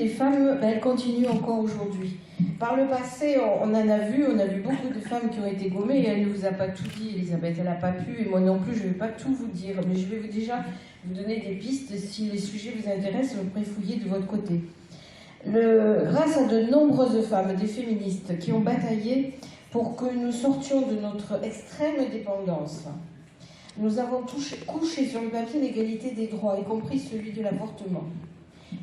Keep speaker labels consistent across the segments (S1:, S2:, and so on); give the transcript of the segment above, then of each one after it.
S1: des femmes, elle continue encore aujourd'hui. Par le passé, on a vu beaucoup de femmes qui ont été gommées et elle ne vous a pas tout dit, Elisabeth, elle n'a pas pu, et moi non plus, je ne vais pas tout vous dire, mais je vais déjà vous donner des pistes. Si les sujets vous intéressent, vous pourrez fouiller de votre côté. Grâce à de nombreuses femmes, des féministes, qui ont bataillé pour que nous sortions de notre extrême dépendance, nous avons couché sur le papier l'égalité des droits, y compris celui de l'avortement.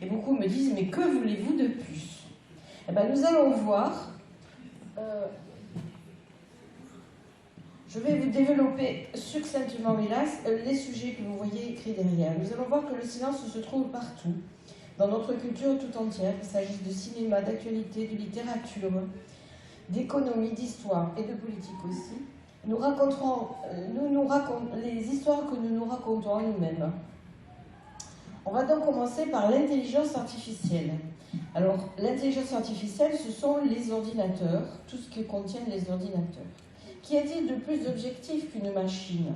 S1: Et beaucoup me disent, mais que voulez-vous de plus? Eh bien, nous allons voir, je vais vous développer succinctement, hélas, les sujets que vous voyez écrits derrière. Nous allons voir que le silence se trouve partout, dans notre culture tout entière, qu'il s'agisse de cinéma, d'actualité, de littérature, d'économie, d'histoire et de politique aussi. Nous raconterons les histoires que nous nous racontons à nous-mêmes. On va donc commencer par l'intelligence artificielle. Alors, l'intelligence artificielle, ce sont les ordinateurs, tout ce que contiennent les ordinateurs. Qu'y a-t-il de plus objectif qu'une machine?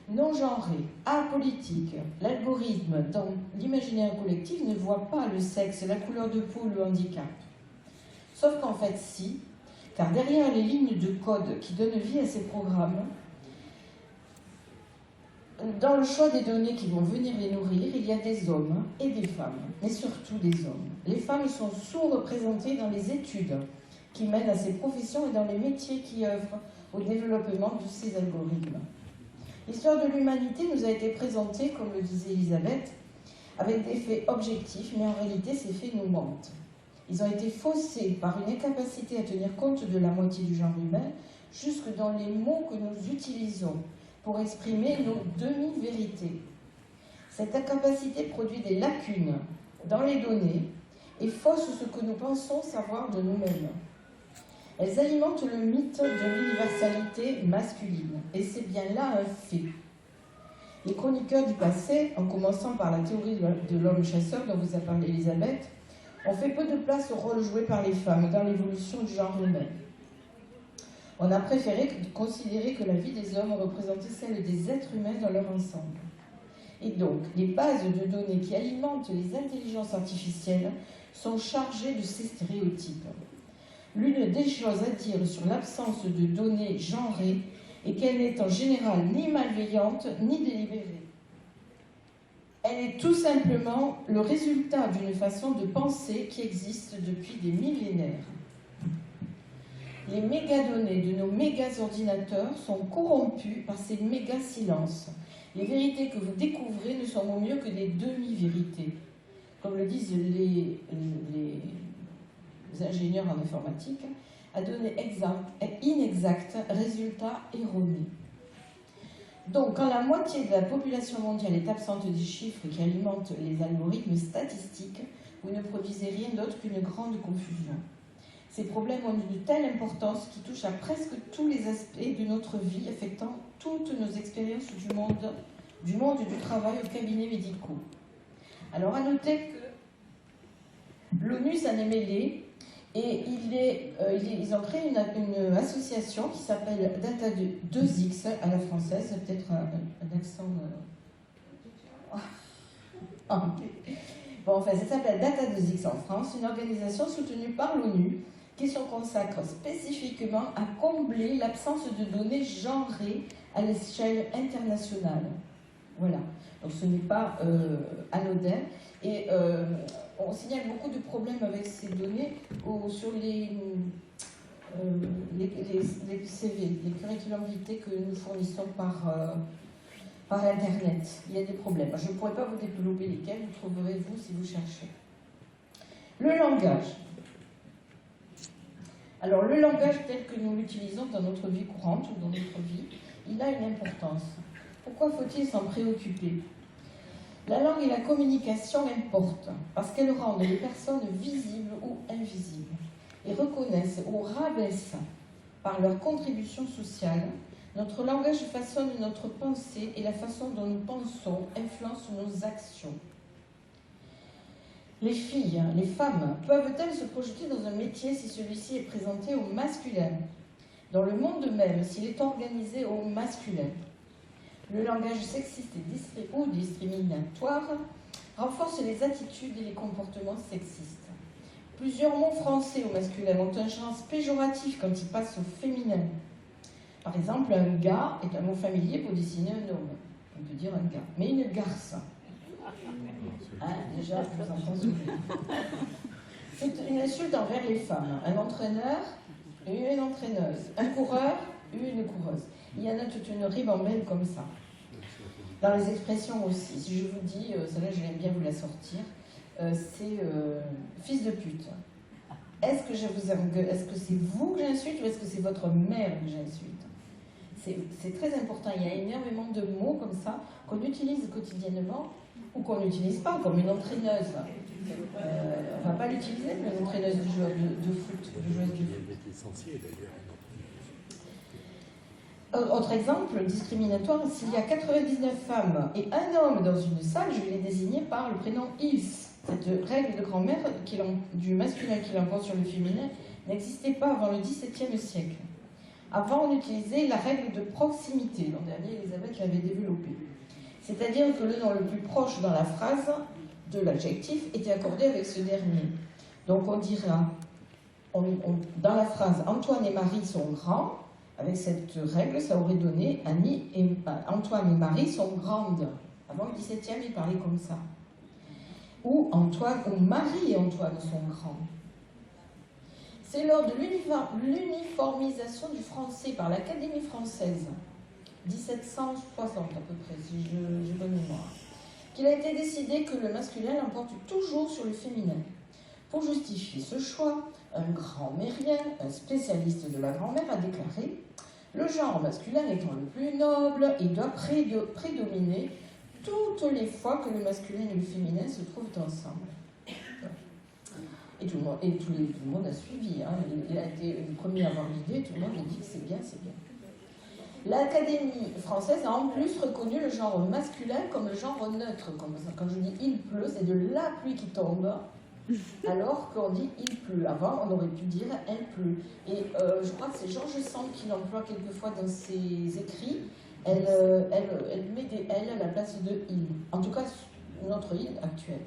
S1: Non genrée, apolitique, l'algorithme, dans l'imaginaire collectif, ne voit pas le sexe, la couleur de peau, le handicap. Sauf qu'en fait, si, car derrière les lignes de code qui donnent vie à ces programmes, dans le choix des données qui vont venir les nourrir, il y a des hommes et des femmes, mais surtout des hommes. Les femmes sont sous-représentées dans les études qui mènent à ces professions et dans les métiers qui œuvrent au développement de ces algorithmes. L'histoire de l'humanité nous a été présentée, comme le disait Elisabeth, avec des faits objectifs, mais en réalité ces faits nous mentent. Ils ont été faussés par une incapacité à tenir compte de la moitié du genre humain, jusque dans les mots que nous utilisons pour exprimer nos demi-vérités. Cette incapacité produit des lacunes dans les données et fausse ce que nous pensons savoir de nous-mêmes. Elles alimentent le mythe de l'universalité masculine, et c'est bien là un fait. Les chroniqueurs du passé, en commençant par la théorie de l'homme chasseur dont vous a parlé Elisabeth, ont fait peu de place au rôle joué par les femmes dans l'évolution du genre humain. On a préféré considérer que la vie des hommes représentait celle des êtres humains dans leur ensemble. Et donc, les bases de données qui alimentent les intelligences artificielles sont chargées de ces stéréotypes. L'une des choses à dire sur l'absence de données genrées est qu'elle n'est en général ni malveillante ni délibérée. Elle est tout simplement le résultat d'une façon de penser qui existe depuis des millénaires. Les mégadonnées de nos méga-ordinateurs sont corrompues par ces méga-silences. Les vérités que vous découvrez ne sont au mieux que des demi-vérités. Comme le disent les ingénieurs en informatique, à données exactes et inexactes, résultats erronés. Donc, quand la moitié de la population mondiale est absente des chiffres qui alimentent les algorithmes statistiques, vous ne produisez rien d'autre qu'une grande confusion. Ces problèmes ont une telle importance qu'ils touchent à presque tous les aspects de notre vie, affectant toutes nos expériences du monde du travail aux cabinets médicaux. Alors, à noter que l'ONU s'en est mêlée et ils ont créé une association qui s'appelle Data 2X à la française, peut-être un accent... Bon, enfin, ça s'appelle Data 2X en France, une organisation soutenue par l'ONU qui se consacre spécifiquement à combler l'absence de données genrées à l'échelle internationale. Voilà, donc ce n'est pas anodin. Et on signale beaucoup de problèmes avec ces données sur les CV, les curriculum vitae que nous fournissons par Internet. Il y a des problèmes. Je ne pourrais pas vous développer lesquels, vous trouverez vous si vous cherchez. Le langage. Alors, le langage tel que nous l'utilisons dans notre vie courante ou dans notre vie, il a une importance. Pourquoi faut-il s'en préoccuper? La langue et la communication importent parce qu'elles rendent les personnes visibles ou invisibles et reconnaissent ou rabaissent par leur contribution sociale. Notre langage façonne notre pensée et la façon dont nous pensons influence nos actions. Les filles, les femmes, peuvent-elles se projeter dans un métier si celui-ci est présenté au masculin? Dans le monde même, s'il est organisé au masculin? Le langage sexiste ou discriminatoire renforce les attitudes et les comportements sexistes. Plusieurs mots français au masculin ont un sens péjoratif quand ils passent au féminin. Par exemple, un gars est un mot familier pour désigner un homme. On peut dire un gars. Mais une garce. Hein, déjà, je vous entends sourire. C'est une insulte envers les femmes. Un entraîneur, une entraîneuse. Un coureur, une coureuse. Il y en a toute une ribambelle comme ça. Dans les expressions aussi. Si je vous dis, celle-là, je vais bien vous la sortir, c'est fils de pute. Est-ce que c'est vous que j'insulte ou est-ce que c'est votre mère que j'insulte? C'est très important. Il y a énormément de mots comme ça qu'on utilise quotidiennement ou qu'on n'utilise pas, comme une entraîneuse. On ne va pas l'utiliser, une entraîneuse du joueur de foot. Autre exemple dédiscriminatoire, s'il y a 99 femmes et un homme dans une salle, je vais les désigner par le prénom ils. Cette règle de grand-mère du masculin qui l'emporte sur le féminin n'existait pas avant le XVIIe siècle. Avant, on utilisait la règle de proximité. L'an dernier, Elisabeth l'avait développée. C'est-à-dire que le nom le plus proche dans la phrase de l'adjectif était accordé avec ce dernier. Donc on dira, dans la phrase « Antoine et Marie sont grands », avec cette règle, ça aurait donné Antoine et Marie sont grandes. Avant le XVIIe, ils parlaient comme ça. Ou Marie et Antoine sont grands. C'est lors de l'uniformisation du français par l'Académie française, 1760 à peu près, si j'ai bonne mémoire, qu'il a été décidé que le masculin l'emporte toujours sur le féminin. Pour justifier ce choix, un grand-mérien, un spécialiste de la grand-mère, a déclaré « Le genre masculin étant le plus noble, il doit prédominer toutes les fois que le masculin et le féminin se trouvent ensemble. » Et tout le monde a suivi. Hein. Il a été le premier à avoir l'idée, tout le monde a dit que c'est bien, c'est bien. L'Académie française a en plus reconnu le genre masculin comme le genre neutre. Quand je dis « il pleut », c'est de la pluie qui tombe, alors qu'on dit « il pleut ». Avant, on aurait pu dire « elle pleut ». Et je crois que c'est Georges Sand qui l'emploie quelquefois dans ses écrits. Elle met des « elle » à la place de « il ». En tout cas, notre « il » actuel.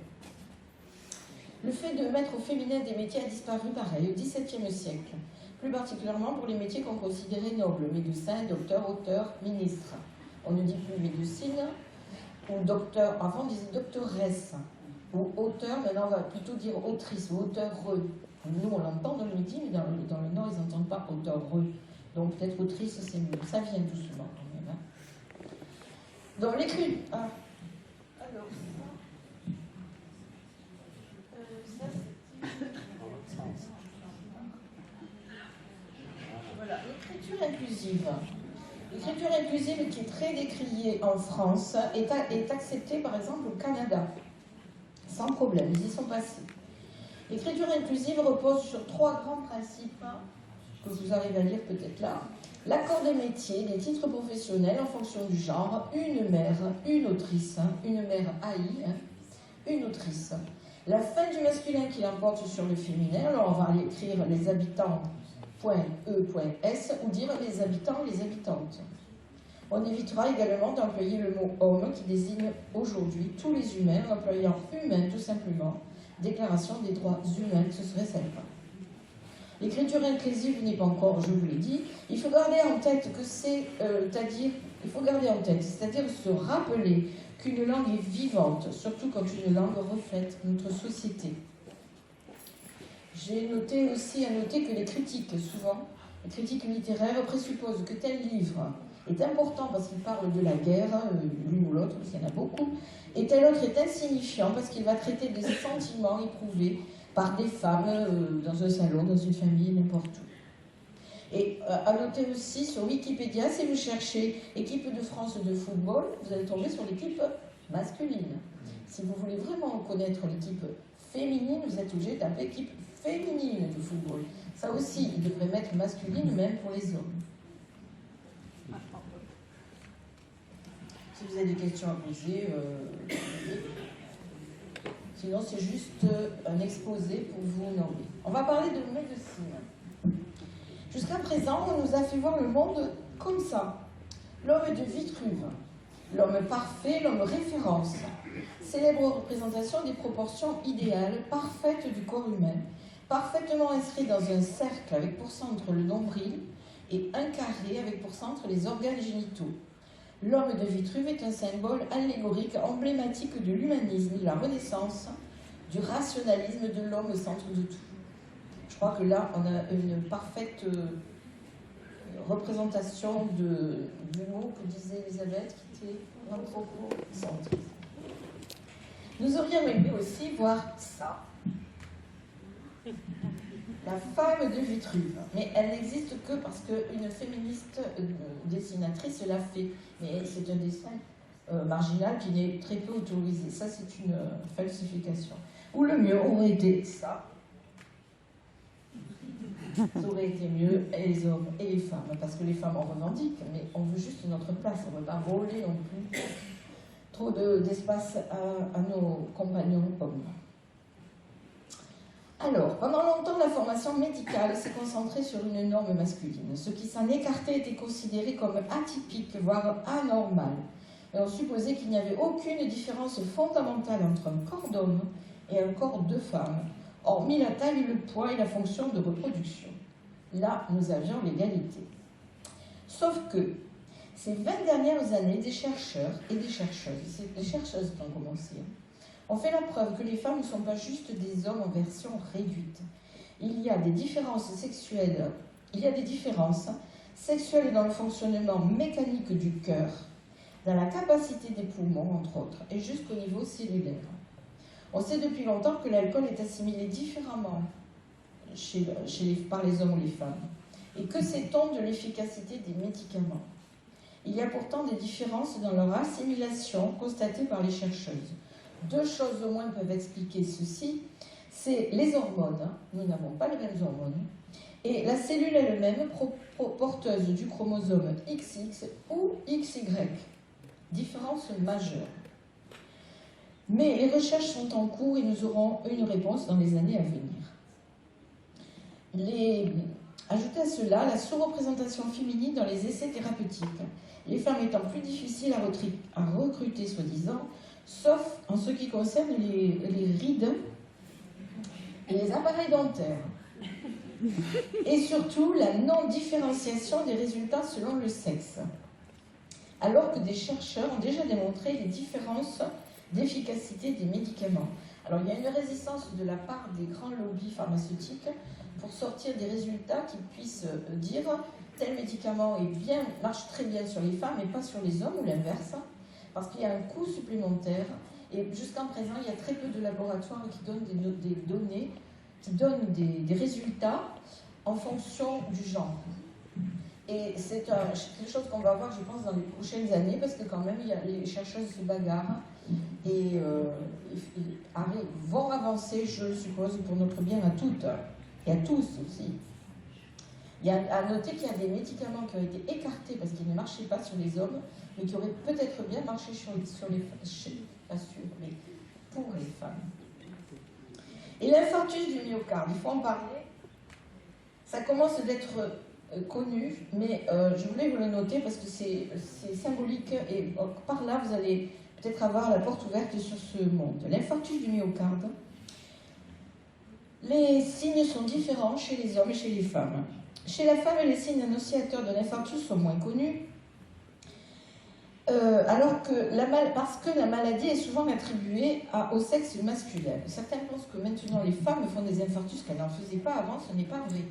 S1: Le fait de mettre au féminin des métiers a disparu pareil au XVIIe siècle, plus particulièrement pour les métiers qu'on considérait nobles, médecins, docteurs, auteurs, ministres. On ne dit plus médecine ou docteur, avant on disait doctoresse ou auteur, maintenant on va plutôt dire autrice ou auteureux. Nous on l'entend dans le midi, mais dans le Nord ils n'entendent pas auteureux. Donc peut-être autrice c'est mieux, ça vient doucement quand même. Hein. Dans l'écrit. Voilà, l'écriture inclusive. L'écriture inclusive qui est très décriée en France est acceptée par exemple au Canada, sans problème, ils y sont passés. L'écriture inclusive repose sur 3 grands principes que vous arrivez à lire peut-être là. L'accord des métiers, des titres professionnels en fonction du genre, une mère, une autrice, une mère AI, une autrice. La fin du masculin qui l'emporte sur le féminin, alors on va aller écrire les habitants.e.s ou dire les habitants, les habitantes. On évitera également d'employer le mot homme qui désigne aujourd'hui tous les humains, en employant humain tout simplement. Déclaration des droits humains, ce serait sympa. L'écriture inclusive n'est pas encore, je vous l'ai dit, il faut garder en tête que c'est-à-dire se rappeler qu'une langue est vivante, surtout quand une langue reflète notre société. J'ai noté aussi que les critiques, souvent, les critiques littéraires présupposent que tel livre est important parce qu'il parle de la guerre, l'une ou l'autre, parce qu'il y en a beaucoup, et tel autre est insignifiant parce qu'il va traiter des sentiments éprouvés par des femmes dans un salon, dans une famille, n'importe où. Et à noter aussi sur Wikipédia, si vous cherchez équipe de France de football, vous allez tomber sur l'équipe masculine. Si vous voulez vraiment connaître l'équipe féminine, vous êtes obligé de taper équipe féminine de football. Ça aussi, il devrait mettre masculine même pour les hommes. Si vous avez des questions à poser, sinon c'est juste un exposé pour vous nommer. On va parler de médecine. Jusqu'à présent, on nous a fait voir le monde comme ça. L'homme de Vitruve. L'homme parfait, l'homme référence. Célèbre représentation des proportions idéales, parfaites du corps humain, parfaitement inscrit dans un cercle avec pour centre le nombril et un carré avec pour centre les organes génitaux. L'homme de Vitruve est un symbole allégorique emblématique de l'humanisme, de la Renaissance, du rationalisme de l'homme au centre de tout. Je crois que là, on a une parfaite représentation du mot que disait Elisabeth, qui était anthropocentrisme. Nous aurions aimé aussi voir ça. La femme de Vitruve. Mais elle n'existe que parce qu'une féministe dessinatrice l'a fait. Mais c'est un dessin marginal qui n'est très peu autorisé. Ça, c'est une falsification. Ou le mieux aurait été ça. Ça aurait été mieux, et les hommes et les femmes. Parce que les femmes en revendiquent, mais on veut juste notre place. On ne veut pas voler non plus trop d'espace à nos compagnons hommes. Alors, pendant longtemps, la formation médicale s'est concentrée sur une norme masculine. Ce qui s'en écartait était considéré comme atypique, voire anormal. Et on supposait qu'il n'y avait aucune différence fondamentale entre un corps d'homme et un corps de femme, hormis la taille, le poids et la fonction de reproduction. Là, nous avions l'égalité. Sauf que, ces 20 dernières années, des chercheurs et des chercheuses, c'est les chercheuses qui ont commencé, ont fait la preuve que les femmes ne sont pas juste des hommes en version réduite. Il y a des différences sexuelles dans le fonctionnement mécanique du cœur, dans la capacité des poumons, entre autres, et jusqu'au niveau cellulaire. On sait depuis longtemps que l'alcool est assimilé différemment par les hommes ou les femmes. Et que sait-on de l'efficacité des médicaments? Il y a pourtant des différences dans leur assimilation constatées par les chercheuses. 2 choses au moins peuvent expliquer ceci, c'est les hormones, nous n'avons pas les mêmes hormones, et la cellule elle-même porteuse du chromosome XX ou XY. Différence majeure. Mais les recherches sont en cours et nous aurons une réponse dans les années à venir. Ajoutez à cela la sous-représentation féminine dans les essais thérapeutiques, les femmes étant plus difficiles à recruter soi-disant, sauf en ce qui concerne les rides et les appareils dentaires. Et surtout, la non-différenciation des résultats selon le sexe. Alors que des chercheurs ont déjà démontré les différences d'efficacité des médicaments. Alors, il y a une résistance de la part des grands lobbies pharmaceutiques pour sortir des résultats qui puissent dire tel médicament marche très bien sur les femmes et pas sur les hommes, ou l'inverse, parce qu'il y a un coût supplémentaire. Et jusqu'à présent, il y a très peu de laboratoires qui donnent des données, qui donnent des résultats en fonction du genre. Et c'est quelque chose qu'on va voir, je pense, dans les prochaines années, parce que quand même, les chercheuses se bagarrent et vont avancer, je suppose, pour notre bien à toutes, et à tous aussi. Il y a à noter qu'il y a des médicaments qui ont été écartés parce qu'ils ne marchaient pas sur les hommes, mais qui auraient peut-être bien marché pour les femmes. Et l'infarctus du myocarde, il faut en parler. Ça commence d'être connu, mais je voulais vous le noter parce que c'est symbolique et par là vous allez peut-être avoir la porte ouverte sur ce monde. L'infarctus du myocarde, les signes sont différents chez les hommes et chez les femmes. Chez la femme, les signes annonciateurs de l'infarctus sont moins connus, parce que la maladie est souvent attribuée au sexe masculin. Certains pensent que maintenant les femmes font des infarctus qu'elles n'en faisaient pas avant, ce n'est pas vrai.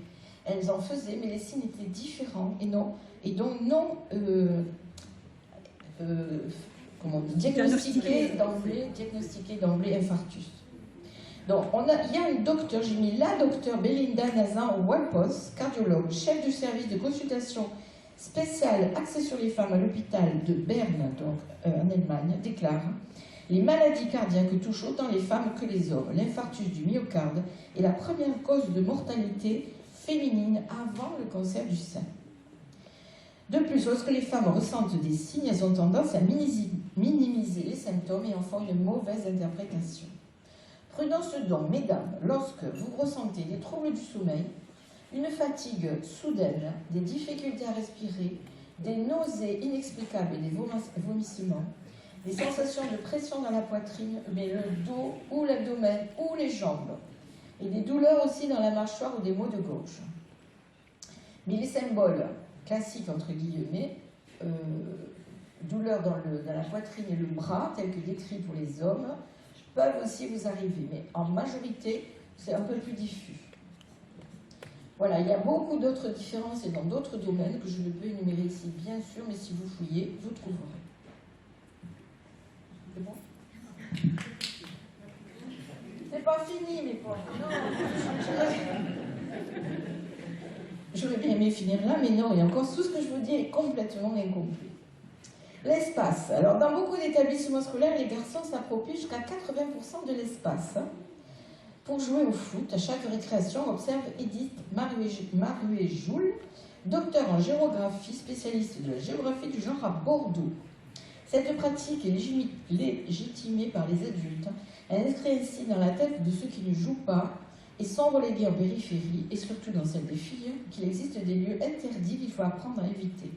S1: Elles en faisaient, mais les signes étaient différents et donc non diagnostiqués d'emblée infarctus. Donc, il y a une docteure, j'ai mis la docteure Belinda Nazan-Walpos, cardiologue, chef du service de consultation spéciale axée sur les femmes à l'hôpital de Berne, donc en Allemagne, déclare « Les maladies cardiaques touchent autant les femmes que les hommes. L'infarctus du myocarde est la première cause de mortalité féminine avant le cancer du sein. De plus, lorsque les femmes ressentent des signes, elles ont tendance à minimiser les symptômes et en font une mauvaise interprétation. Prudence donc, mesdames, lorsque vous ressentez des troubles du sommeil, une fatigue soudaine, des difficultés à respirer, des nausées inexplicables et des vomissements, des sensations de pression dans la poitrine, mais le dos ou l'abdomen ou les jambes, et des douleurs aussi dans la mâchoire ou des maux de gorge. Mais les symboles classiques, entre guillemets, douleurs dans la poitrine et le bras, tels que décrits pour les hommes, peuvent aussi vous arriver, mais en majorité, c'est un peu plus diffus. Voilà, il y a beaucoup d'autres différences et dans d'autres domaines que je ne peux énumérer ici, bien sûr, mais si vous fouillez, vous trouverez. C'est bon ? C'est pas fini, mes pauvres. Non, j'aurais bien aimé finir là, mais non, et encore tout ce que je vous dis est complètement incomplet. L'espace. Alors, dans beaucoup d'établissements scolaires, les garçons s'approprient jusqu'à 80% de l'espace. Pour jouer au foot, à chaque récréation, observe Edith Maruet-Joule, docteur en géographie, spécialiste de la géographie du genre à Bordeaux. Cette pratique est légitimée par les adultes. Elle inscrit ainsi dans la tête de ceux qui ne jouent pas et sont relégués en périphérie, et surtout dans celle des filles, qu'il existe des lieux interdits qu'il faut apprendre à éviter.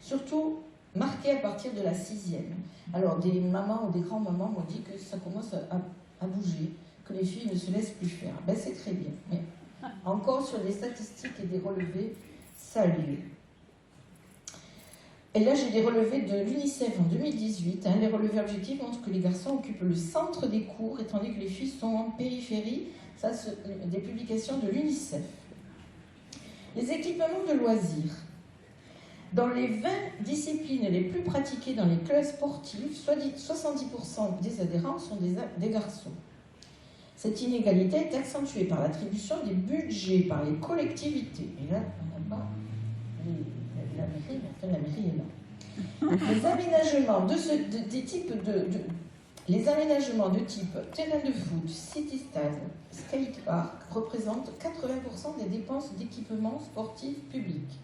S1: Surtout marqués à partir de la 6e. Alors, des mamans ou des grands-mamans m'ont dit que ça commence à bouger, que les filles ne se laissent plus faire. Ben, c'est très bien. Mais encore sur des statistiques et des relevés salués. Et là, j'ai des relevés de l'UNICEF en 2018. Les relevés objectifs montrent que les garçons occupent le centre des cours, étant donné que les filles sont en périphérie. Ça, c'est des publications de l'UNICEF. Les équipements de loisirs. Dans les 20 disciplines les plus pratiquées dans les clubs sportifs, 70% des adhérents sont des garçons. Cette inégalité est accentuée par l'attribution des budgets par les collectivités. Et là, on n'a pas la mairie, mais enfin la mairie est là. Les aménagements les aménagements de type terrain de foot, city-stade, skatepark représentent 80% des dépenses d'équipements sportifs publics.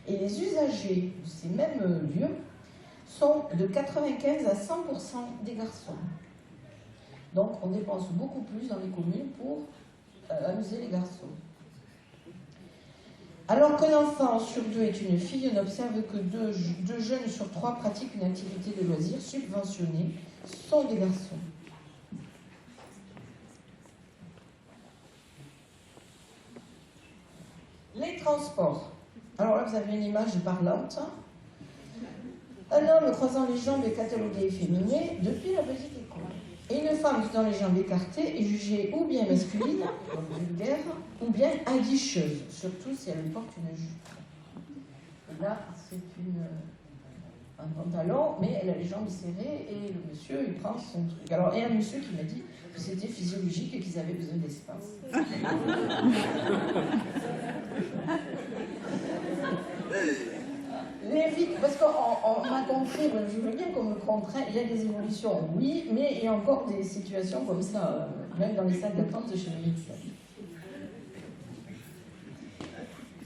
S1: Et les usagers de ces mêmes lieux sont de 95 à 100% des garçons. Donc on dépense beaucoup plus dans les communes pour amuser les garçons. Alors qu'un enfant sur 2 est une fille, on observe que 2 jeunes sur 3 pratiquent une activité de loisir subventionnée sont des garçons. Les transports. Alors là, vous avez une image parlante. Un homme croisant les jambes est catalogué efféminé depuis la petite école. Et une femme tenant les jambes écartées est jugée ou bien masculine, comme vulgaire, ou bien aguicheuse, surtout si elle porte une jupe. Et là, c'est un pantalon, mais elle a les jambes serrées et le monsieur, il prend son truc. Alors, il y a un monsieur qui m'a dit que c'était physiologique et qu'ils avaient besoin d'espace. Parce qu'on m'a compris, je veux bien qu'on me contraigne, il y a des évolutions, oui, mais il y a encore des situations comme ça, même dans les salles d'attente chez les médecins.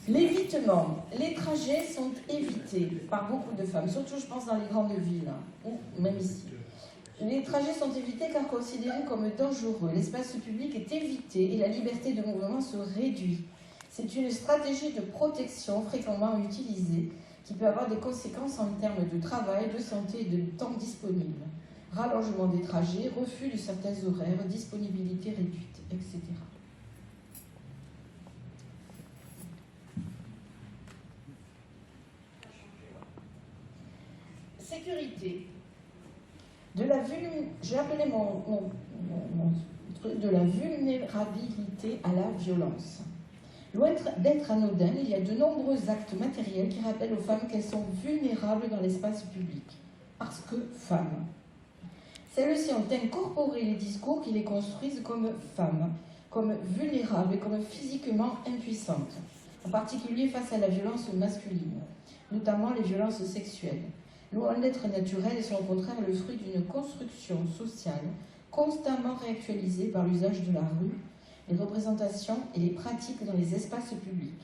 S1: L'évitement. Les trajets sont évités par beaucoup de femmes, surtout je pense dans les grandes villes, ou même ici. Les trajets sont évités car considérés comme dangereux. L'espace public est évité et la liberté de mouvement se réduit. C'est une stratégie de protection fréquemment utilisée qui peut avoir des conséquences en termes de travail, de santé et de temps disponible. Rallongement des trajets, refus de certains horaires, disponibilité réduite, etc. Sécurité. J'ai appelé mon truc de la vulnérabilité à la violence. Loin d'être anodin, il y a de nombreux actes matériels qui rappellent aux femmes qu'elles sont vulnérables dans l'espace public, parce que femmes. Celles-ci ont incorporé les discours qui les construisent comme femmes, comme vulnérables et comme physiquement impuissantes, en particulier face à la violence masculine, notamment les violences sexuelles. Loin d'être naturelles, elles sont au contraire le fruit d'une construction sociale constamment réactualisée par l'usage de la rue, les représentations et les pratiques dans les espaces publics,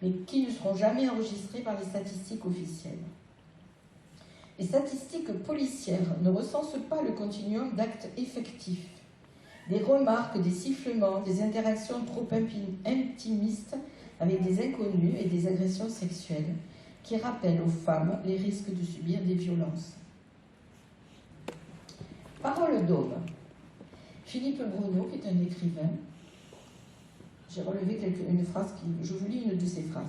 S1: mais qui ne seront jamais enregistrées par les statistiques officielles. Les statistiques policières ne recensent pas le continuum d'actes effectifs. Des remarques, des sifflements, des interactions trop intimistes avec des inconnus et des agressions sexuelles qui rappelle aux femmes les risques de subir des violences. Parole d'homme. Philippe Bruneau, qui est un écrivain, j'ai relevé une phrase, je vous lis une de ses phrases.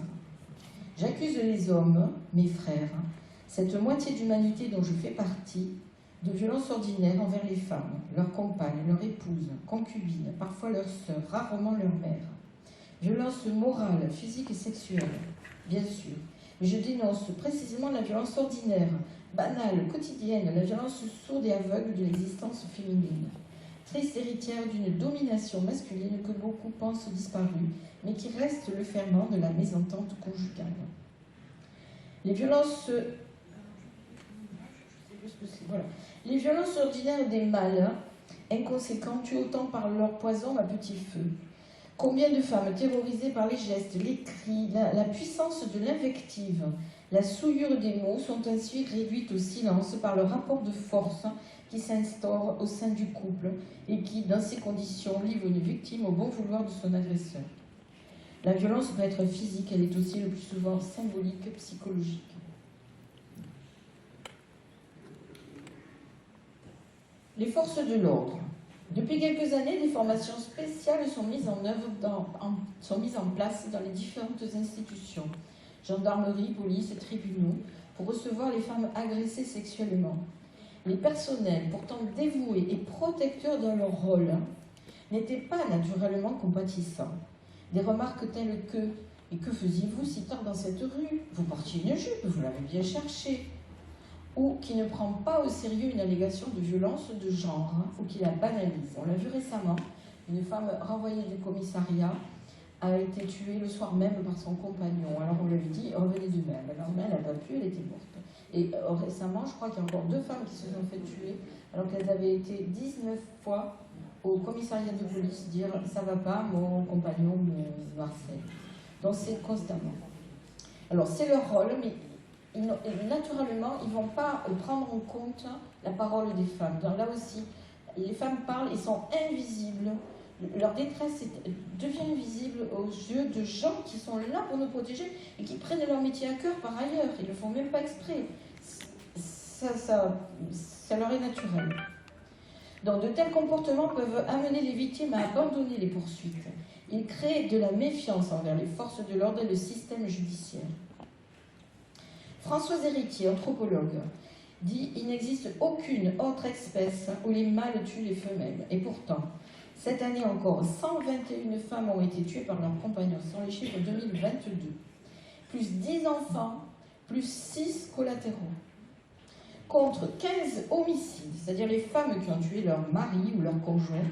S1: « J'accuse les hommes, mes frères, cette moitié d'humanité dont je fais partie, de violences ordinaires envers les femmes, leurs compagnes, leurs épouses, concubines, parfois leurs sœurs, rarement leurs mères. Violences morales, physiques et sexuelles, bien sûr, mais je dénonce précisément la violence ordinaire, banale, quotidienne, la violence sourde et aveugle de l'existence féminine, triste héritière d'une domination masculine que beaucoup pensent disparue, mais qui reste le ferment de la mésentente conjugale. Les violences... Voilà. Les violences ordinaires des mâles, inconséquents, tuent autant par leur poison à petit feu. Combien de femmes terrorisées par les gestes, les cris, la puissance de l'invective, la souillure des mots sont ainsi réduites au silence par le rapport de force qui s'instaure au sein du couple et qui, dans ces conditions, livre une victime au bon vouloir de son agresseur. La violence peut être physique, elle est aussi le plus souvent symbolique, psychologique. Les forces de l'ordre. Depuis quelques années, des formations spéciales sont mises en place dans les différentes institutions, gendarmerie, police et tribunaux, pour recevoir les femmes agressées sexuellement. Les personnels, pourtant dévoués et protecteurs dans leur rôle, n'étaient pas naturellement compatissants. Des remarques telles que « Et que faisiez-vous si tard dans cette rue? Vous portiez une jupe, vous l'avez bien cherchée » ou qui ne prend pas au sérieux une allégation de violence de genre, ou qui la banalise. On l'a vu récemment, une femme renvoyée du commissariat a été tuée le soir même par son compagnon. Alors on lui a dit, revenez demain. Le lendemain, elle n'a pas pu, elle était morte. Et récemment, je crois qu'il y a encore 2 femmes qui se sont fait tuer, alors qu'elles avaient été 19 fois au commissariat de police dire « ça va pas, mon compagnon me harcèle ». Donc c'est constamment. Alors c'est leur rôle, mais naturellement, ils ne vont pas prendre en compte la parole des femmes. Donc là aussi, les femmes parlent et sont invisibles. Leur détresse devient visible aux yeux de gens qui sont là pour nous protéger et qui prennent leur métier à cœur par ailleurs. Ils ne le font même pas exprès. Ça leur est naturel. Donc de tels comportements peuvent amener les victimes à abandonner les poursuites. Ils créent de la méfiance envers les forces de l'ordre et le système judiciaire. Françoise Héritier, anthropologue, dit « Il n'existe aucune autre espèce où les mâles tuent les femelles. Et pourtant, cette année encore, 121 femmes ont été tuées par leurs compagnons. Ce sont les chiffres 2022. Plus 10 enfants, plus 6 collatéraux. Contre 15 homicides, c'est-à-dire les femmes qui ont tué leur mari ou leur conjoint,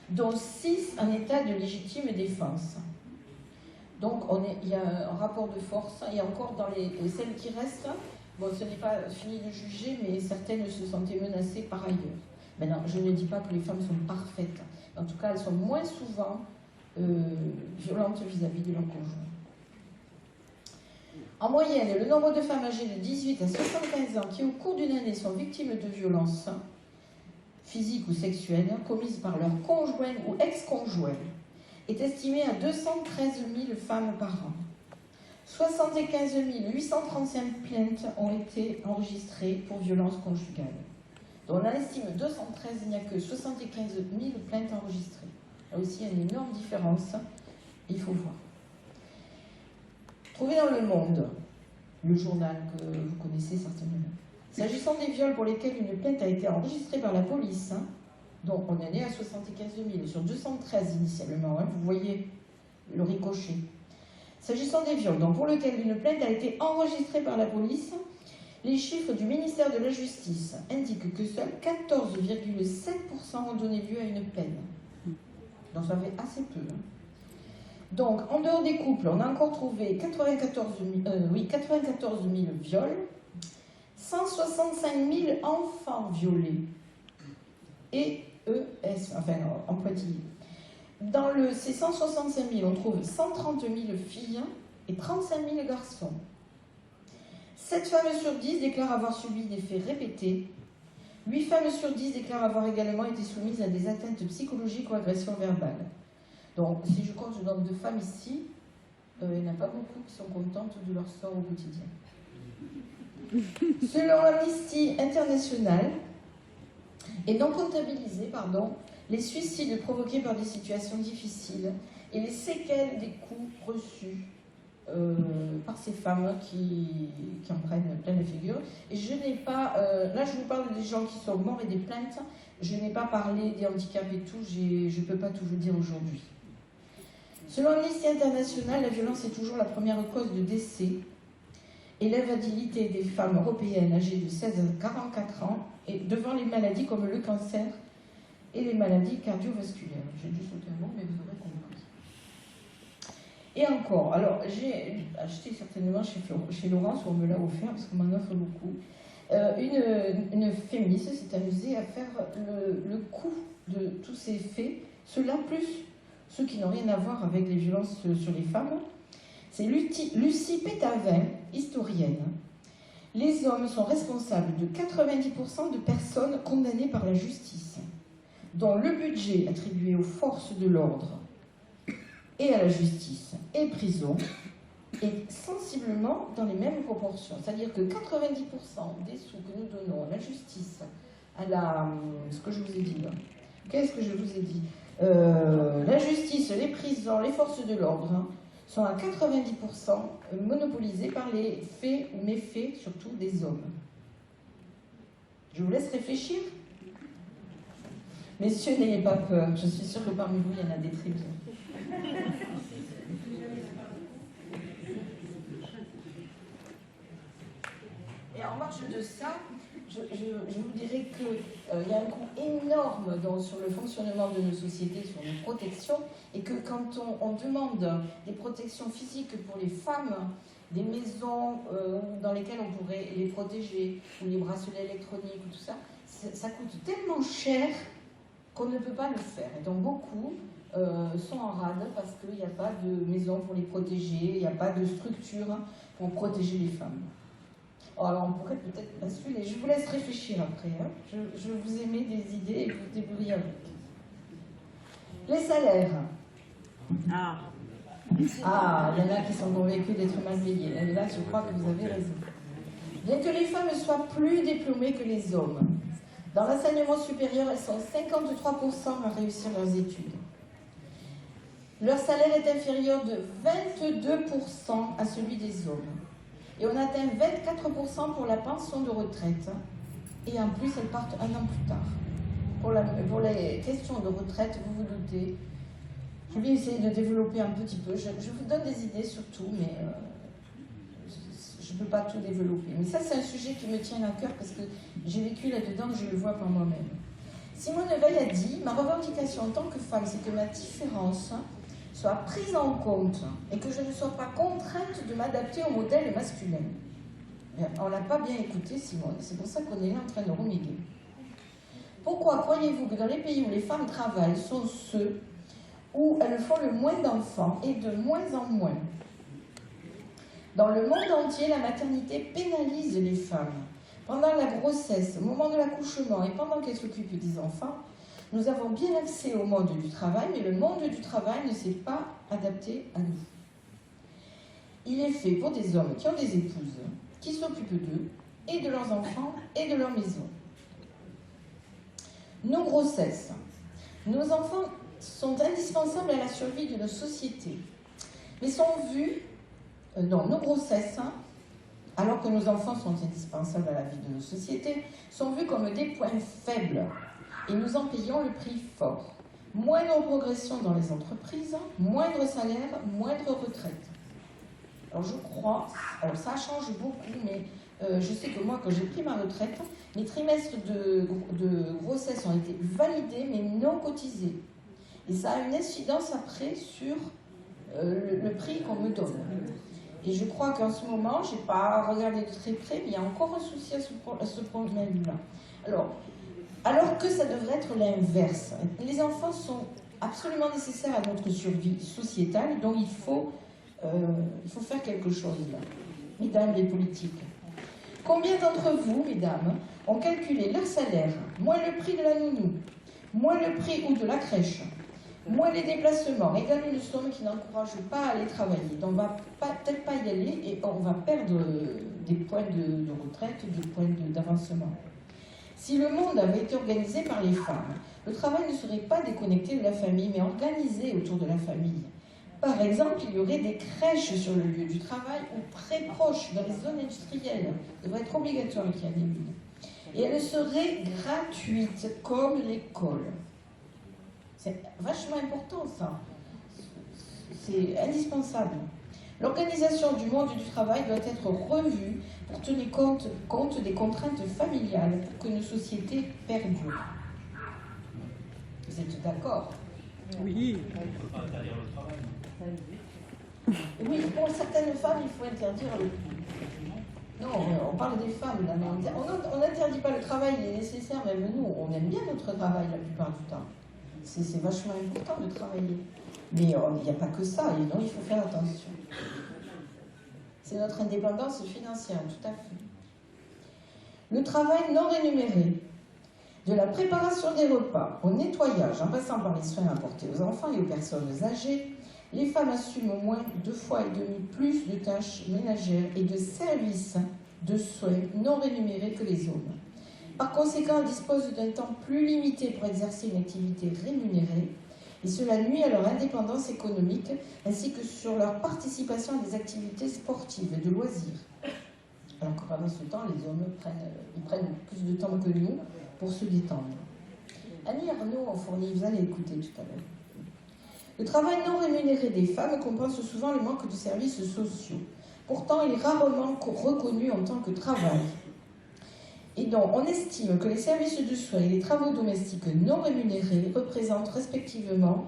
S1: dont 6 en état de légitime défense. Donc il y a un rapport de force, et encore dans celles qui restent, bon, ce n'est pas fini de juger, mais certaines se sentaient menacées par ailleurs. Maintenant, je ne dis pas que les femmes sont parfaites, en tout cas elles sont moins souvent violentes vis-à-vis de leur conjoint. En moyenne, le nombre de femmes âgées de 18 à 75 ans qui au cours d'une année sont victimes de violences physiques ou sexuelles commises par leur conjoint ou ex-conjoint est estimé à 213 000 femmes par an. 75 835 plaintes ont été enregistrées pour violences conjugales. Donc on estime 213, il n'y a que 75 000 plaintes enregistrées. Là aussi, il y a une énorme différence, il faut voir. Trouvé dans Le Monde, le journal que vous connaissez certainement. S'agissant des viols pour lesquels une plainte a été enregistrée par la police, donc on est né à 75 000 sur 213 initialement, vous voyez le ricochet. S'agissant des viols, donc pour lesquels une plainte a été enregistrée par la police, les chiffres du ministère de la Justice indiquent que seuls 14,7% ont donné lieu à une peine. Donc ça fait assez peu. Donc en dehors des couples, on a encore trouvé 94 000 viols, 165 000 enfants violés et enfin en pointillé. Dans ces 165 000, on trouve 130 000 filles et 35 000 garçons. 7 femmes sur 10 déclarent avoir subi des faits répétés. 8 femmes sur 10 déclarent avoir également été soumises à des atteintes psychologiques ou agressions verbales. Donc, si je compte le nombre de femmes ici, il n'y en a pas beaucoup qui sont contentes de leur sort au quotidien. Selon Amnesty International, et non comptabilisés, les suicides provoqués par des situations difficiles et les séquelles des coups reçus par ces femmes qui en prennent plein la figure. Et je n'ai pas, là je vous parle des gens qui sont morts et des plaintes, je n'ai pas parlé des handicaps et tout, je ne peux pas tout vous dire aujourd'hui. Selon Amnesty International, la violence est toujours la première cause de décès et l'invalidité des femmes européennes âgées de 16 à 44 ans et devant les maladies comme le cancer et les maladies cardiovasculaires. J'ai dû sauter un mot, mais vous aurez compris. Et encore, alors j'ai acheté certainement chez Laurence, où on me l'a offert, parce qu'on m'en offre beaucoup, une féministe s'est amusée à faire le coût de tous ces faits, ceux-là plus ceux qui n'ont rien à voir avec les violences sur les femmes. C'est Lucie Pétavin, historienne. Les hommes sont responsables de 90% de personnes condamnées par la justice, dont le budget attribué aux forces de l'ordre et à la justice et prison est sensiblement dans les mêmes proportions. C'est-à-dire que 90% des sous que nous donnons à la justice, ce que je vous ai dit là, qu'est-ce que je vous ai dit la justice, les prisons, les forces de l'ordre sont à 90% monopolisés par les faits ou méfaits, surtout des hommes. Je vous laisse réfléchir. Messieurs, n'ayez pas peur. Je suis sûre que parmi vous, il y en a des très bien. Et en marge de ça, je vous dirais qu'il y a un coût énorme sur le fonctionnement de nos sociétés, sur nos protections, et que quand on demande des protections physiques pour les femmes, des maisons dans lesquelles on pourrait les protéger, ou les bracelets électroniques, ou tout ça, ça coûte tellement cher qu'on ne peut pas le faire. Et donc beaucoup sont en rade parce qu'il n'y a pas de maison pour les protéger, il n'y a pas de structure pour protéger les femmes. Alors on pourrait peut-être basculer. Je vous laisse réfléchir après. Hein. Je vous émets des idées et vous débrouillez avec. Les salaires. Ah, il y en a qui sont convaincus d'être mal payés. Et là, je crois que vous avez raison. Bien que les femmes soient plus diplômées que les hommes, dans l'enseignement supérieur, elles sont 53% à réussir leurs études. Leur salaire est inférieur de 22% à celui des hommes. Et on atteint 24% pour la pension de retraite. Et en plus, elles partent un an plus tard. Pour les questions de retraite, vous vous doutez, je vais essayer de développer un petit peu. Je vous donne des idées surtout, mais je ne peux pas tout développer. Mais ça, c'est un sujet qui me tient à cœur parce que j'ai vécu là-dedans, je le vois par moi-même. Simone Veil a dit « Ma revendication en tant que femme, c'est que ma différence soit prise en compte et que je ne sois pas contrainte de m'adapter au modèle masculin. » On ne l'a pas bien écouté, Simone. C'est pour ça qu'on est là en train de renéguer. Pourquoi croyez-vous que dans les pays où les femmes travaillent sont ceux où elles font le moins d'enfants et de moins en moins? Dans le monde entier, la maternité pénalise les femmes. Pendant la grossesse, au moment de l'accouchement et pendant qu'elles s'occupent des enfants, nous avons bien accès au monde du travail, mais le monde du travail ne s'est pas adapté à nous. Il est fait pour des hommes qui ont des épouses, qui s'occupent d'eux, et de leurs enfants, et de leur maison. Nos grossesses. Nos enfants sont indispensables à la survie de nos sociétés, mais sont vus, nos grossesses, alors que nos enfants sont indispensables à la vie de nos sociétés, sont vus comme des points faibles. Et nous en payons le prix fort. Moindre progression dans les entreprises, moindre salaire, moindre retraite. Alors je crois, ça change beaucoup, mais je sais que moi, quand j'ai pris ma retraite, mes trimestres de grossesse ont été validés, mais non cotisés. Et ça a une incidence après sur le prix qu'on me donne. Et je crois qu'en ce moment, je n'ai pas regardé de très près, mais il y a encore un souci à ce problème-là. Alors que ça devrait être l'inverse. Les enfants sont absolument nécessaires à notre survie sociétale, donc il faut faire quelque chose là. Mesdames les politiques. Combien d'entre vous, mesdames, ont calculé leur salaire, moins le prix de la nounou, moins le prix ou de la crèche, Moins les déplacements égale une somme qui n'encourage pas à aller travailler. Donc on ne va peut-être pas y aller et on va perdre des points de retraite, des points d'avancement. Si le monde avait été organisé par les femmes, le travail ne serait pas déconnecté de la famille, mais organisé autour de la famille. Par exemple, il y aurait des crèches sur le lieu du travail ou très proches, dans les zones industrielles. Ça devrait être obligatoire qu'il y en ait une. Et elle serait gratuite, comme l'école. C'est vachement important, ça. C'est indispensable. L'organisation du monde du travail doit être revue pour tenir compte des contraintes familiales pour que nos sociétés perdurent. Vous êtes d'accord?
S2: Oui.
S1: Oui, pour certaines femmes, il faut interdire le... Non, on parle des femmes, là. On n'interdit pas le travail, il est nécessaire, même nous, on aime bien notre travail la plupart du temps. C'est vachement important de travailler. Mais il n'y a pas que ça, et donc il faut faire attention. C'est notre indépendance financière, tout à fait. Le travail non rémunéré, de la préparation des repas au nettoyage, en passant par les soins apportés aux enfants et aux personnes âgées, les femmes assument au moins 2,5 fois plus de tâches ménagères et de services de soins non rémunérés que les hommes. Par conséquent, elles disposent d'un temps plus limité pour exercer une activité rémunérée, et cela nuit à leur indépendance économique ainsi que sur leur participation à des activités sportives et de loisirs. Alors que pendant ce temps, les hommes prennent plus de temps que nous pour se détendre. Annie Arnaud en fournit, vous allez écouter tout à l'heure. Le travail non rémunéré des femmes compense souvent le manque de services sociaux. Pourtant, il est rarement reconnu en tant que travail. Et donc, on estime que les services de soins et les travaux domestiques non rémunérés représentent respectivement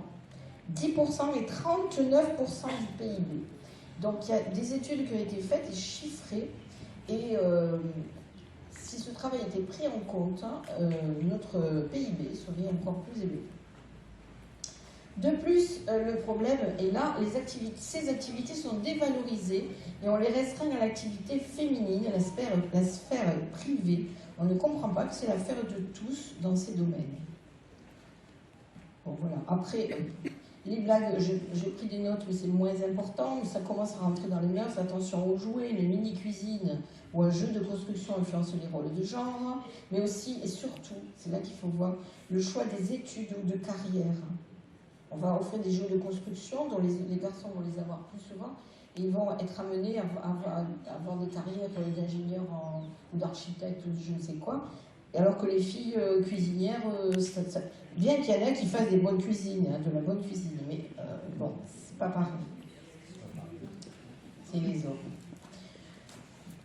S1: 10% et 39% du PIB. Donc, il y a des études qui ont été faites et chiffrées. Et si ce travail était pris en compte, notre PIB serait encore plus élevé. De plus, le problème est là, ces activités sont dévalorisées et on les restreint à l'activité féminine, à la sphère privée. On ne comprend pas que c'est l'affaire de tous dans ces domaines. Bon, voilà. Après, les blagues, j'ai pris des notes, mais c'est moins important. Ça commence à rentrer dans les mœurs. Attention aux jouets, une mini-cuisine ou un jeu de construction influence les rôles de genre. Mais aussi et surtout, c'est là qu'il faut voir, le choix des études ou de carrière. On va offrir des jeux de construction dont les garçons vont les avoir plus souvent et ils vont être amenés à avoir des carrières d'ingénieurs ou d'architectes ou je ne sais quoi. Et alors que les filles cuisinières, bien qu'il y en ait qui fassent des bonnes cuisines, de la bonne cuisine, mais bon, c'est pas pareil. C'est les hommes.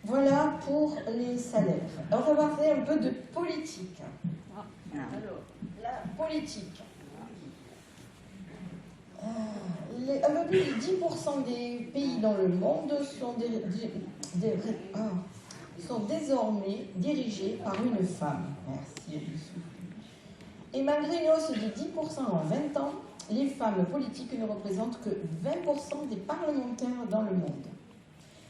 S1: Voilà pour les salaires. Alors, on va parler un peu de politique. Alors, la politique. Un peu plus de 10% des pays dans le monde sont désormais dirigés par une femme. Merci. Et malgré une hausse de 10% en 20 ans, les femmes politiques ne représentent que 20% des parlementaires dans le monde.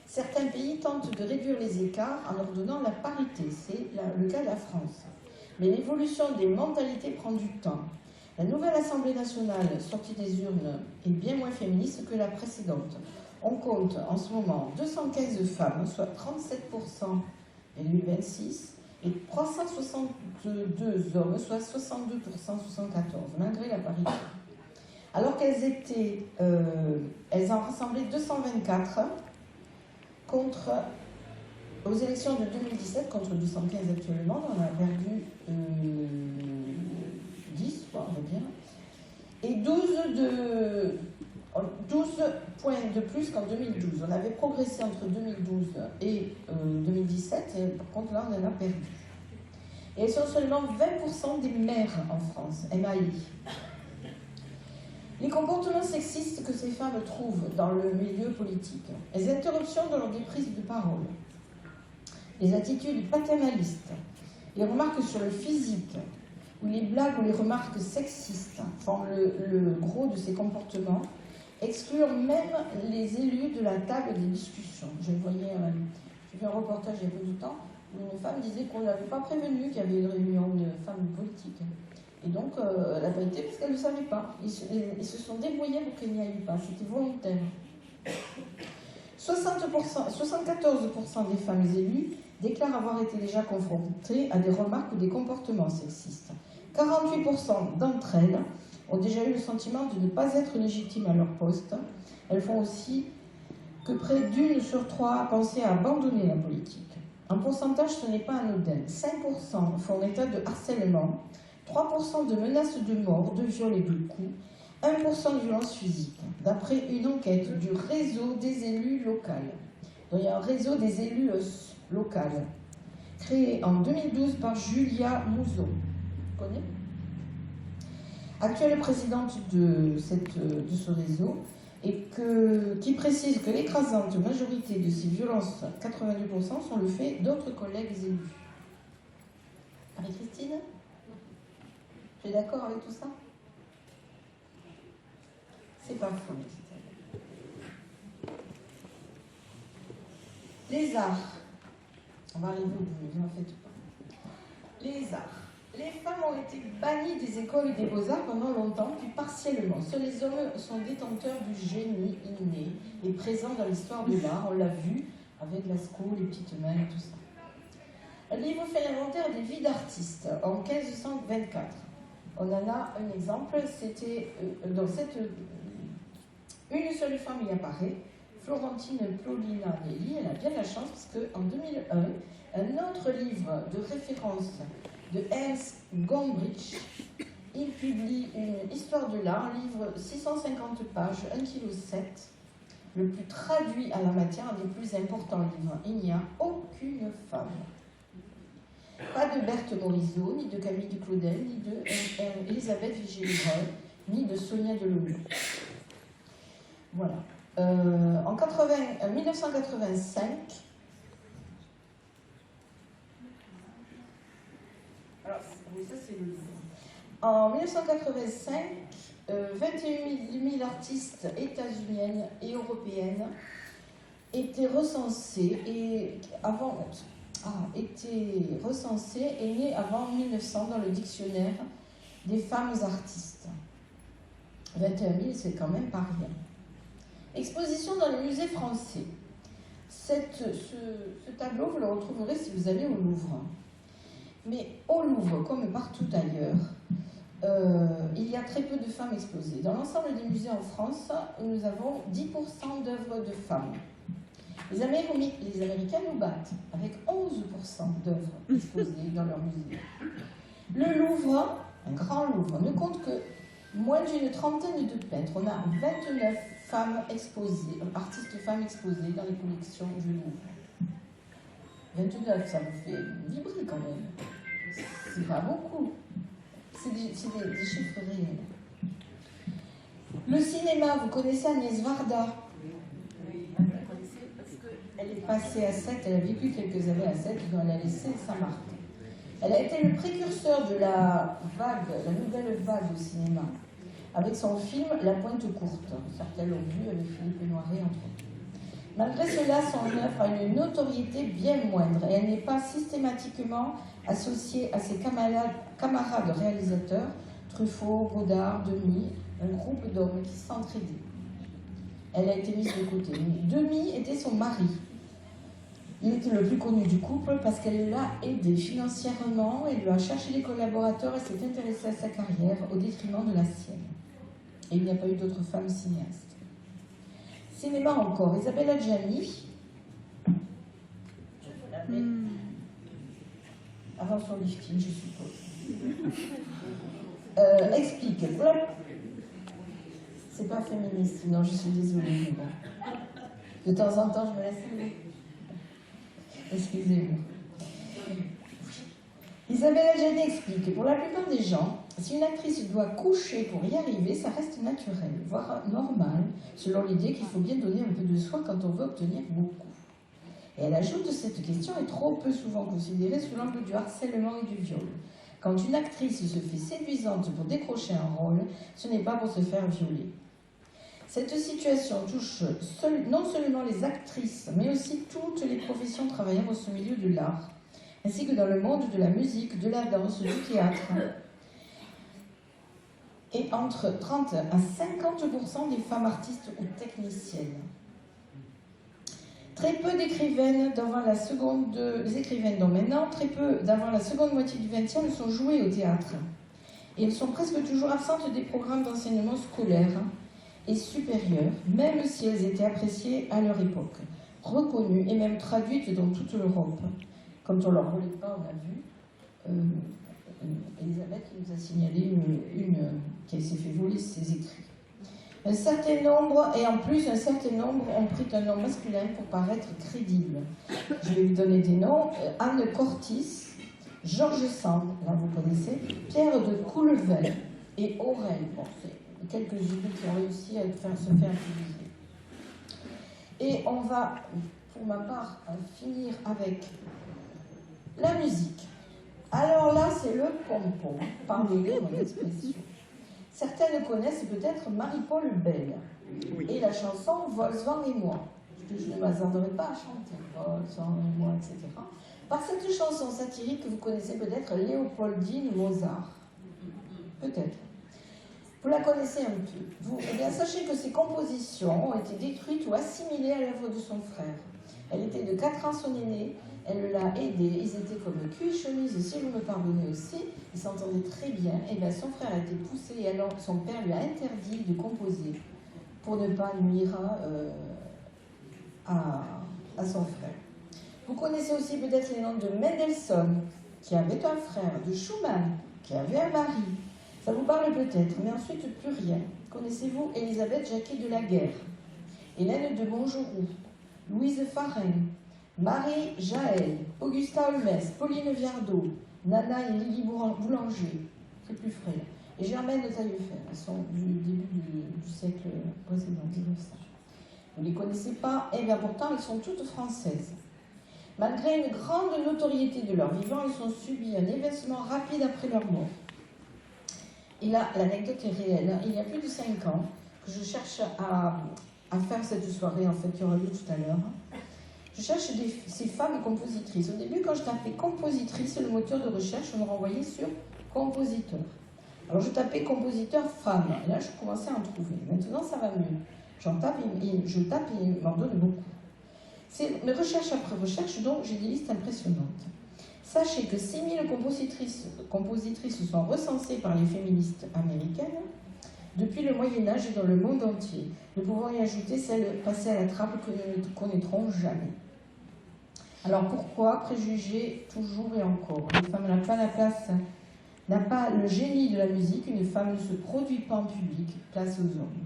S1: Certains pays tentent de réduire les écarts en leur donnant la parité. C'est le cas de la France. Mais l'évolution des mentalités prend du temps. La nouvelle Assemblée nationale, sortie des urnes, est bien moins féministe que la précédente. On compte en ce moment 215 femmes, soit 37% en 2026, et 362 hommes, soit 62%, 74, malgré la parité. Alors qu'elles en rassemblaient 224 aux élections de 2017 contre 215 actuellement, on a perdu 10, on va dire, et 12 points de plus qu'en 2012. On avait progressé entre 2012 et 2017, et par contre là on en a perdu. Et elles sont seulement 20% des maires en France, MAI. Les comportements sexistes que ces femmes trouvent dans le milieu politique, les interruptions dans leur prise de parole, les attitudes paternalistes, les remarques sur le physique, ou les blagues ou les remarques sexistes forment le gros de ces comportements, excluent même les élus de la table des discussions. J'ai fait un reportage il y a peu de temps où une femme disait qu'on n'avait pas prévenu qu'il y avait une réunion de femmes politiques. Et donc, elle n'a pas été parce qu'elle ne le savait pas. Ils se sont débrouillés pour qu'elle n'y aille pas. C'était volontaire. 74% des femmes élues déclarent avoir été déjà confrontées à des remarques ou des comportements sexistes. 48% d'entre elles ont déjà eu le sentiment de ne pas être légitimes à leur poste. Elles font aussi que près d'une sur trois a pensé à abandonner la politique. En pourcentage, ce n'est pas anodin. 5% font état de harcèlement, 3% de menaces de mort, de viol et de coups, 1% de violence physique, d'après une enquête du réseau des élus locaux. Donc, il y a un réseau des élus locaux, créé en 2012 par Julia Mouzeau. Vous connaissez ? Actuelle présidente de ce réseau, et qui précise que l'écrasante majorité de ces violences, 82%, sont le fait d'autres collègues élus. Marie-Christine ? Tu es d'accord avec tout ça ? C'est pas faux, dit-elle. Les arts. On va arriver au bout, ne en faites pas. Les arts. Les femmes ont été bannies des écoles et des beaux-arts pendant longtemps, puis partiellement. Seuls les hommes sont détenteurs du génie inné et présent dans l'histoire de l'art. On l'a vu avec Lascaux, les petites mains et tout ça. Un livre fait l'inventaire des vies d'artistes en 1524. On en a un exemple, c'était dans une seule femme y apparaît, Florentine Paulina-Nelli. Elle a bien la chance parce qu'en 2001, un autre livre de référence de Ernst Gombrich, il publie une histoire de l'art, un livre 650 pages, 1,7 kg, le plus traduit à la matière, un des plus importants livres. Il n'y a aucune femme. Pas de Berthe Morisot, ni de Camille Duclaudel, ni de Elisabeth Vigée-Lebrun, ni de Sonia Delaunay. Voilà. En 1985, alors, ça c'est le livre. En 1985, 21 000 artistes états-uniennes et européennes étaient recensés et nés avant 1900 dans le dictionnaire des femmes artistes. 21 000, c'est quand même pas rien. Exposition dans les musées français. Ce tableau, vous le retrouverez si vous allez au Louvre. Mais au Louvre, comme partout ailleurs, il y a très peu de femmes exposées. Dans l'ensemble des musées en France, nous avons 10% d'œuvres de femmes. Les Américains nous battent avec 11% d'œuvres exposées dans leur musée. Le Louvre, un grand Louvre, ne compte que moins d'une trentaine de peintres. On a 29 femmes exposées, artistes femmes exposées dans les collections du Louvre. 29, ça vous fait vibrer quand même. C'est pas beaucoup. C'est des chiffres réels. Le cinéma, vous connaissez Agnès Varda? Elle est passée à Sète, elle a vécu quelques années à Sète, dont elle a laissé Saint-Martin. Elle a été le précurseur de la nouvelle vague au cinéma, avec son film La Pointe Courte. Certains l'ont vu avec Philippe Noiret, entre autres. Malgré cela, son œuvre a une notoriété bien moindre et elle n'est pas systématiquement associée à ses camarades réalisateurs, Truffaut, Godard, Demy, un groupe d'hommes qui s'entraidaient. Elle a été mise de côté. Demy était son mari. Il était le plus connu du couple parce qu'elle l'a aidé financièrement, elle lui a cherché des collaborateurs et s'est intéressée à sa carrière au détriment de la sienne. Et il n'y a pas eu d'autres femmes cinéastes. Cinéma encore, Isabelle Adjani, je vous la mets avant son lifting, je suppose, explique. C'est pas féministe, non, je suis désolée, mais bon. De temps en temps, je me laisse aller. Excusez-moi. Isabelle Adjani explique que pour la plupart des gens, si une actrice doit coucher pour y arriver, ça reste naturel, voire normal, selon l'idée qu'il faut bien donner un peu de soi quand on veut obtenir beaucoup. Et elle ajoute que cette question est trop peu souvent considérée sous l'angle du harcèlement et du viol. Quand une actrice se fait séduisante pour décrocher un rôle, ce n'est pas pour se faire violer. Cette situation touche non seulement les actrices, mais aussi toutes les professions travaillant dans ce milieu de l'art, ainsi que dans le monde de la musique, de la danse, du théâtre. et entre 30 à 50% des femmes artistes ou techniciennes. Très peu d'écrivaines d'avant la seconde, les écrivaines dont maintenant, très peu d'avant la seconde moitié du XXe sont jouées au théâtre. Et elles sont presque toujours absentes des programmes d'enseignement scolaire et supérieur, même si elles étaient appréciées à leur époque, reconnues et même traduites dans toute l'Europe. Quand on leur volait pas, on a vu, Elisabeth qui nous a signalé une qui s'est fait voler ses écrits. Un certain nombre, et en plus un certain nombre, ont pris un nom masculin pour paraître crédibles. Je vais vous donner des noms. Anne Cortis, Georges Sand, là vous connaissez, Pierre de Coulevel et Aurel. Bon, c'est quelques-unes qui ont réussi à se faire publier. Et on va, pour ma part, finir avec la musique. Alors là, c'est le pompon, pardonnez mon expression. Certaines connaissent peut-être Marie-Paul Bell et la chanson Wolfgang et moi, que je ne m'attarderai pas à chanter, Wolfgang et moi, etc. Par cette chanson satirique, vous connaissez peut-être Léopoldine Mozart. Peut-être. Vous la connaissez un peu. Eh bien, sachez que ses compositions ont été détruites ou assimilées à l'œuvre de son frère. Elle était de 4 ans son aîné. Elle l'a aidé, ils étaient comme cul et chemise, si vous me pardonnez aussi, ils s'entendaient très bien. Et bien son frère a été poussé et alors son père lui a interdit de composer pour ne pas nuire à son frère. Vous connaissez aussi peut-être les noms de Mendelssohn, qui avait un frère, de Schumann, qui avait un mari. Ça vous parle peut-être, mais ensuite plus rien. Connaissez-vous Elisabeth Jacquet de la Guerre, Hélène de Montgeroux, Louise Farin, Marie Jaël, Augusta Holmes, Pauline Viardot, Nana et Lily Boulanger, c'est plus frais, et Germaine de Taillefer, elles sont du début du siècle précédent, 1900. Vous ne les connaissez pas, et bien pourtant elles sont toutes françaises. Malgré une grande notoriété de leur vivant, elles ont subi un événement rapide après leur mort. Et là, l'anecdote est réelle. Il y a plus de 5 ans que je cherche à faire cette soirée, en fait, qui aura lieu tout à l'heure. Je cherche ces femmes compositrices. Au début, quand je tapais compositrice, le moteur de recherche me renvoyait sur compositeur. Alors je tapais compositeur femme. Et là, je commençais à en trouver. Maintenant, ça va mieux. Je tape et il m'en donne beaucoup. C'est recherche après recherche, donc j'ai des listes impressionnantes. Sachez que 6000 compositrices sont recensées par les féministes américaines depuis le Moyen-Âge et dans le monde entier. Nous pouvons y ajouter celles passées à la trappe que nous ne connaîtrons jamais. Alors pourquoi préjuger toujours et encore? Une femme n'a pas la place, n'a pas le génie de la musique, une femme ne se produit pas en public, place aux hommes.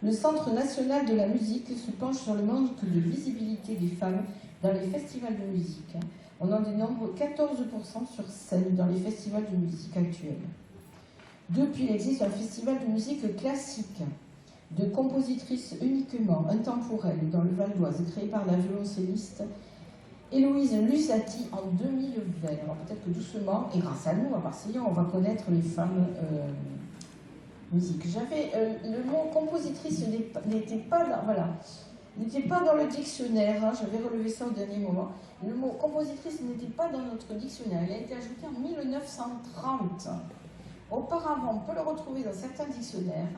S1: Le Centre national de la musique se penche sur le manque de visibilité des femmes dans les festivals de musique. On en dénombre 14% sur scène dans les festivals de musique actuels. Depuis, il existe un festival de musique classique, de compositrices uniquement, intemporelle, dans le Val d'Oise, créé par la violoncelliste Héloïse Lusati en 2020. Alors peut-être que doucement, et grâce à nous, à Marseillais, on va connaître les femmes musique. Le mot compositrice n'était pas dans le dictionnaire, hein, j'avais relevé ça au dernier moment. Le mot compositrice n'était pas dans notre dictionnaire, il a été ajouté en 1930. Auparavant, on peut le retrouver dans certains dictionnaires,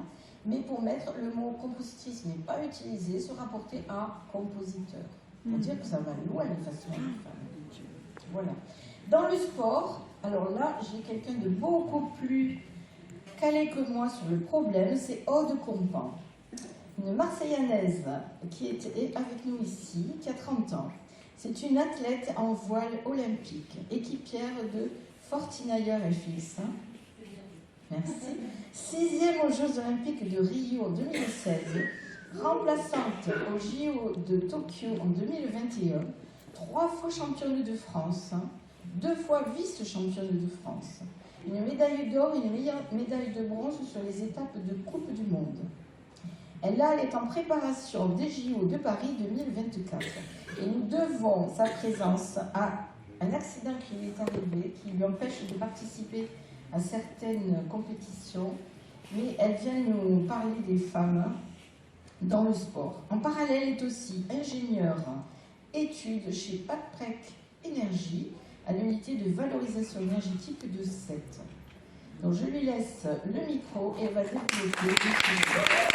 S1: mais pour mettre le mot compositrice n'est pas utilisé, se rapporter à compositeur. Pour dire que ça va loin le façon de faire. Voilà. Dans le sport, alors là, j'ai quelqu'un de beaucoup plus calé que moi sur le problème, c'est Aude Compan, une Marseillaise qui est avec nous ici, qui a 30 ans. C'est une athlète en voile olympique, équipière de Fortinayer FX. Merci. 6e aux Jeux Olympiques de Rio en 2016, remplaçante aux JO de Tokyo en 2021, 3 fois championne de France, 2 fois vice-championne de France, une médaille d'or et une médaille de bronze sur les étapes de Coupe du Monde. Elle est en préparation des JO de Paris 2024 et nous devons sa présence à un accident qui lui est arrivé, qui lui empêche de participer à certaines compétitions, mais elle vient nous parler des femmes dans le sport. En parallèle, elle est aussi ingénieure études chez Paprec Énergie à l'unité de valorisation énergétique de Sète. Donc je lui laisse le micro et elle va développer.